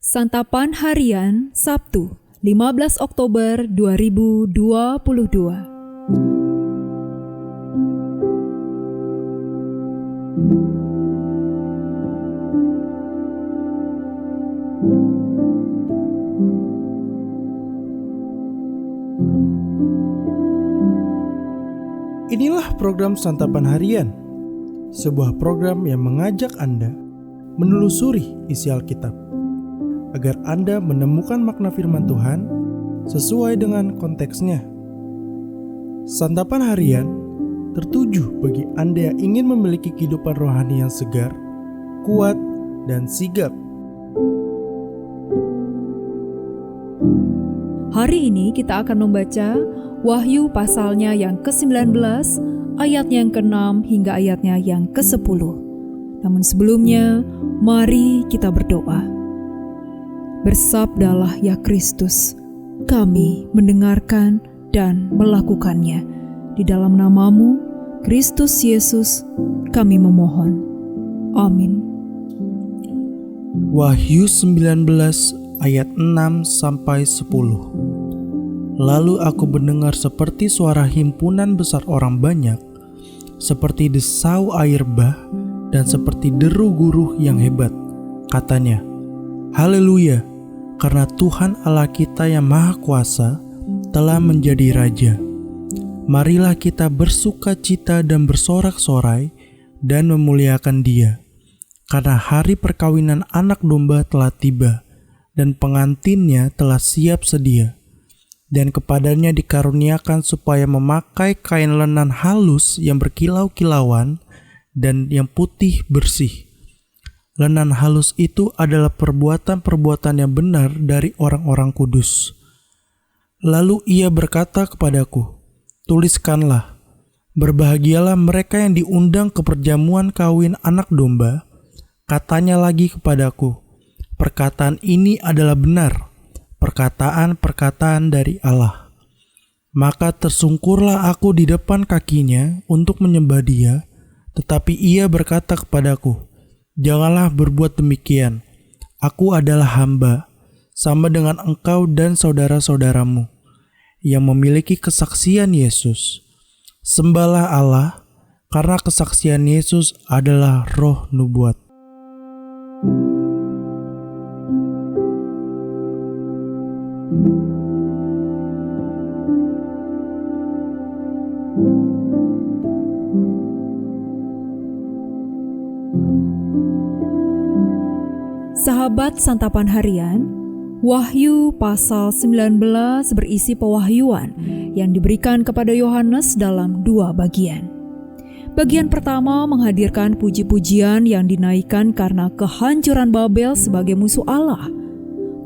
Santapan Harian Sabtu, 15 Oktober 2022. Inilah program Santapan Harian, sebuah program yang mengajak Anda menelusuri isi Alkitab, agar Anda menemukan makna firman Tuhan sesuai dengan konteksnya. Santapan Harian tertuju bagi Anda yang ingin memiliki kehidupan rohani yang segar, kuat, dan sigap. Hari ini kita akan membaca Wahyu pasalnya yang ke-19, ayatnya yang ke-6 hingga ayatnya yang ke-10. Namun sebelumnya, mari kita berdoa. Bersabdalah ya Kristus, kami mendengarkan dan melakukannya. Di dalam nama-Mu, Kristus Yesus, kami memohon. Amin. Wahyu 19 ayat 6-10. Lalu aku mendengar seperti suara himpunan besar orang banyak, seperti desau air bah, dan seperti deru guruh yang hebat. Katanya, Haleluya, karena Tuhan Allah kita yang Maha Kuasa telah menjadi Raja. Marilah kita bersuka cita dan bersorak-sorai dan memuliakan Dia, karena hari perkawinan anak domba telah tiba, dan pengantinnya telah siap sedia. Dan kepadanya dikaruniakan supaya memakai kain lenan halus yang berkilau-kilauan dan yang putih bersih. Lenan halus itu adalah perbuatan-perbuatan yang benar dari orang-orang kudus. Lalu ia berkata kepadaku, tuliskanlah, berbahagialah mereka yang diundang ke perjamuan kawin anak domba. Katanya lagi kepadaku, perkataan ini adalah benar, perkataan-perkataan dari Allah. Maka tersungkurlah aku di depan kakinya untuk menyembah Dia, tetapi ia berkata kepadaku, janganlah berbuat demikian. Aku adalah hamba, sama dengan engkau dan saudara-saudaramu, yang memiliki kesaksian Yesus. Sembahlah Allah, karena kesaksian Yesus adalah roh nubuat. Sahabat Santapan Harian, Wahyu pasal 19 berisi pewahyuan yang diberikan kepada Yohanes dalam dua bagian. Bagian pertama menghadirkan puji-pujian yang dinaikkan karena kehancuran Babel sebagai musuh Allah.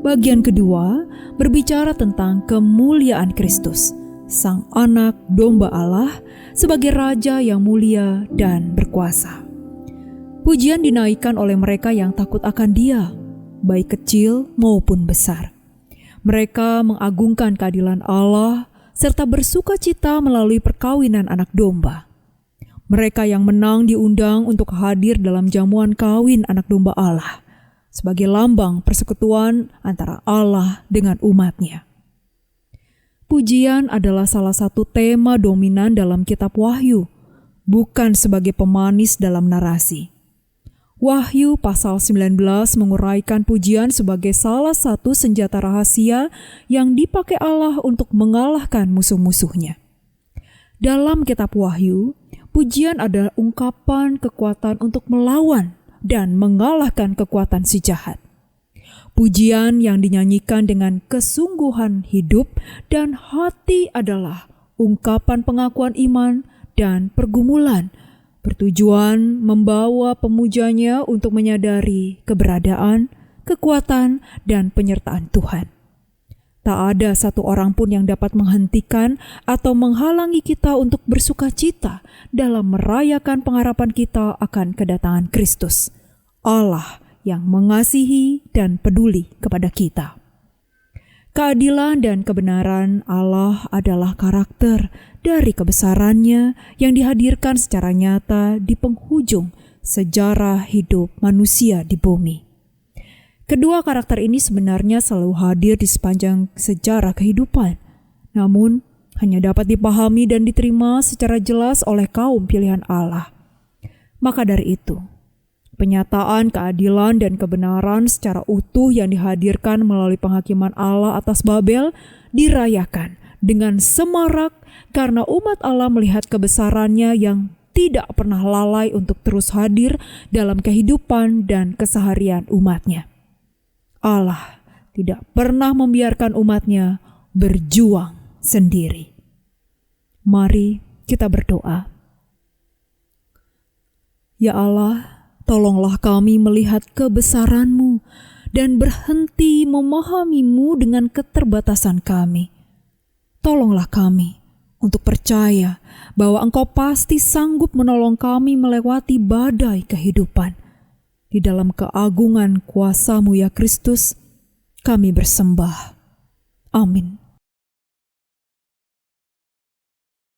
Bagian kedua berbicara tentang kemuliaan Kristus, Sang Anak Domba Allah, sebagai Raja yang mulia dan berkuasa. Pujian dinaikkan oleh mereka yang takut akan Dia, baik kecil maupun besar. Mereka mengagungkan keadilan Allah serta bersuka cita melalui perkawinan anak domba. Mereka yang menang diundang untuk hadir dalam jamuan kawin anak domba Allah, sebagai lambang persekutuan antara Allah dengan umat-Nya. Pujian adalah salah satu tema dominan dalam kitab Wahyu, bukan sebagai pemanis dalam narasi. Wahyu pasal 19 menguraikan pujian sebagai salah satu senjata rahasia yang dipakai Allah untuk mengalahkan musuh-musuhnya. Dalam kitab Wahyu, pujian adalah ungkapan kekuatan untuk melawan dan mengalahkan kekuatan si jahat. Pujian yang dinyanyikan dengan kesungguhan hidup dan hati adalah ungkapan pengakuan iman dan pergumulan, bertujuan membawa pemujanya untuk menyadari keberadaan, kekuatan, dan penyertaan Tuhan. Tak ada satu orang pun yang dapat menghentikan atau menghalangi kita untuk bersuka cita dalam merayakan pengharapan kita akan kedatangan Kristus, Allah yang mengasihi dan peduli kepada kita. Keadilan dan kebenaran Allah adalah karakter dari kebesarannya yang dihadirkan secara nyata di penghujung sejarah hidup manusia di bumi. Kedua karakter ini sebenarnya selalu hadir di sepanjang sejarah kehidupan, namun hanya dapat dipahami dan diterima secara jelas oleh kaum pilihan Allah. Maka dari itu, penyataan keadilan dan kebenaran secara utuh yang dihadirkan melalui penghakiman Allah atas Babel dirayakan dengan semarak karena umat Allah melihat kebesarannya yang tidak pernah lalai untuk terus hadir dalam kehidupan dan keseharian umatnya. Allah tidak pernah membiarkan umatnya berjuang sendiri. Mari kita berdoa. Ya Allah, tolonglah kami melihat kebesaran-Mu dan berhenti memahami-Mu dengan keterbatasan kami. Tolonglah kami untuk percaya bahwa Engkau pasti sanggup menolong kami melewati badai kehidupan. Di dalam keagungan kuasa-Mu ya Kristus, kami bersembah. Amin.